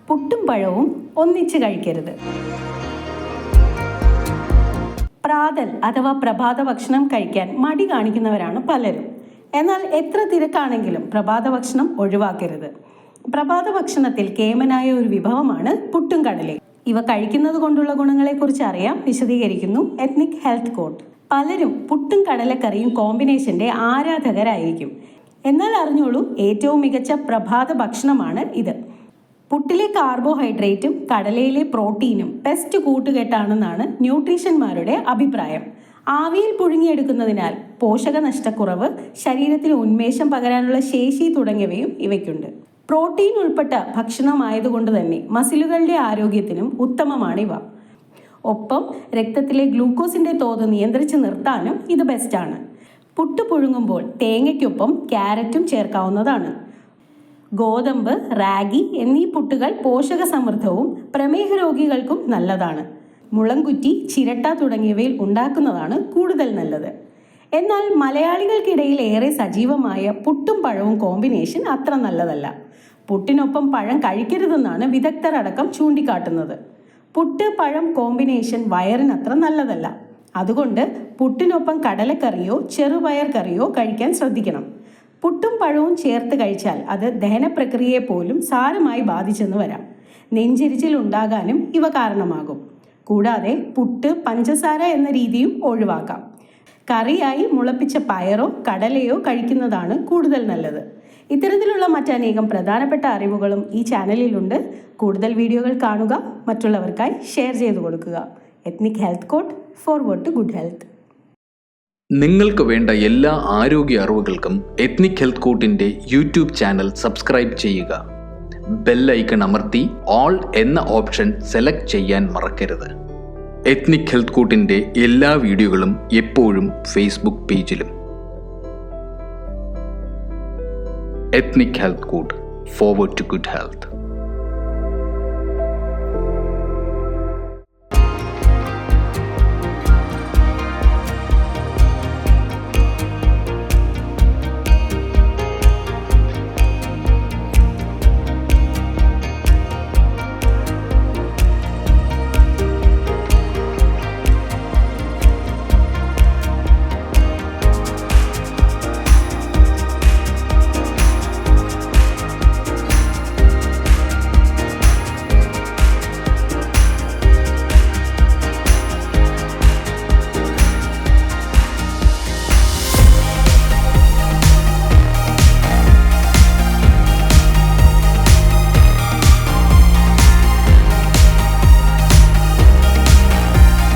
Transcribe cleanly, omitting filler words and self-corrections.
പുട്ടും പഴവും ഒന്നിച്ച് കഴിക്കരുത്. പ്രാതൽ അഥവാ പ്രഭാത ഭക്ഷണം കഴിക്കാൻ മടി കാണിക്കുന്നവരാണ് പലരും. എന്നാൽ എത്ര തിരക്കാണെങ്കിലും പ്രഭാത ഭക്ഷണം ഒഴിവാക്കരുത്. പ്രഭാത ഭക്ഷണത്തിൽ കേമനായ ഒരു വിഭവമാണ് പുട്ടും കടലയും. ഇവ കഴിക്കുന്നത് കൊണ്ടുള്ള ഗുണങ്ങളെക്കുറിച്ച് അറിയാം, വിശദീകരിക്കുന്നു എത്നിക് ഹെൽത്ത് കോഡ്. പലരും പുട്ടും കടലക്കറിയും കോമ്പിനേഷന്റെ ആരാധകരായിരിക്കും. എന്നാൽ അറിഞ്ഞോളൂ, ഏറ്റവും മികച്ച പ്രഭാത ഭക്ഷണമാണ് ഇത്. പുട്ടിലെ കാർബോഹൈഡ്രേറ്റും കടലയിലെ പ്രോട്ടീനും ബെസ്റ്റ് കൂട്ടുകെട്ടാണെന്നാണ് ന്യൂട്രീഷ്യന്മാരുടെ അഭിപ്രായം. ആവിയിൽ പുഴുങ്ങിയെടുക്കുന്നതിനാൽ പോഷകനഷ്ടക്കുറവ്, ശരീരത്തിൽ ഉന്മേഷം പകരാനുള്ള ശേഷി തുടങ്ങിയവയും ഇവയ്ക്കുണ്ട്. പ്രോട്ടീൻ ഉൾപ്പെട്ട ഭക്ഷണമായതുകൊണ്ട് തന്നെ മസിലുകളുടെ ആരോഗ്യത്തിനും ഉത്തമമാണിവ. ഒപ്പം രക്തത്തിലെ ഗ്ലൂക്കോസിന്റെ തോത് നിയന്ത്രിച്ച് നിർത്താനും ഇത് ബെസ്റ്റാണ്. പുട്ട് പുഴുങ്ങുമ്പോൾ തേങ്ങയ്ക്കൊപ്പം ക്യാരറ്റും ചേർക്കാവുന്നതാണ്. ഗോതമ്പ്, റാഗി എന്നീ പുട്ടുകൾ പോഷക സമൃദ്ധവും പ്രമേഹ രോഗികൾക്കും നല്ലതാണ്. മുളങ്കുറ്റി, ചിരട്ട തുടങ്ങിയവയിൽ ഉണ്ടാക്കുന്നതാണ് കൂടുതൽ നല്ലത്. എന്നാൽ മലയാളികൾക്കിടയിൽ ഏറെ സജീവമായ പുട്ടും പഴവും കോമ്പിനേഷൻ അത്ര നല്ലതല്ല. പുട്ടിനൊപ്പം പഴം കഴിക്കരുതെന്നാണ് വിദഗ്ധർ അടക്കം ചൂണ്ടിക്കാട്ടുന്നത്. പുട്ട് പഴം കോമ്പിനേഷൻ വയറിനത്ര നല്ലതല്ല. അതുകൊണ്ട് പുട്ടിനൊപ്പം കടലക്കറിയോ ചെറുപയർ കറിയോ കഴിക്കാൻ ശ്രദ്ധിക്കണം. പുട്ടും പഴവും ചേർത്ത് കഴിച്ചാൽ അത് ദഹന പ്രക്രിയയെ പോലും സാരമായി ബാധിച്ചെന്ന് വരാം. നെഞ്ചിരിച്ചിൽ ഉണ്ടാകാനും ഇവ കാരണമാകും. കൂടാതെ പുട്ട് പഞ്ചസാര എന്ന രീതിയും ഒഴിവാക്കാം. കറിയായി മുളപ്പിച്ച പയറോ കടലയോ കഴിക്കുന്നതാണ് കൂടുതൽ നല്ലത്. ഇത്തരത്തിലുള്ള മറ്റനേകം പ്രധാനപ്പെട്ട അറിവുകളും ഈ ചാനലിലുണ്ട്. കൂടുതൽ വീഡിയോകൾ കാണുക, മറ്റുള്ളവർക്കായി ഷെയർ ചെയ്തു കൊടുക്കുക. Ethnic health code, forward to good health. നിങ്ങൾക്ക് വേണ്ട എല്ലാ ആരോഗ്യ അറിവുകൾക്കും എത്നിക് ഹെൽത്ത് കോഡിന്റെ യൂട്യൂബ് ചാനൽ സബ്സ്ക്രൈബ് ചെയ്യുക. ബെൽ ഐക്കൺ അമർത്തി ഓൾ എന്ന ഓപ്ഷൻ സെലക്ട് ചെയ്യാൻ മറക്കരുത്. എത്നിക് ഹെൽത്ത് കോഡിന്റെ എല്ലാ വീഡിയോകളും എപ്പോഴും ഫേസ്ബുക്ക് പേജിലും. Ethnic health code, forward to good health.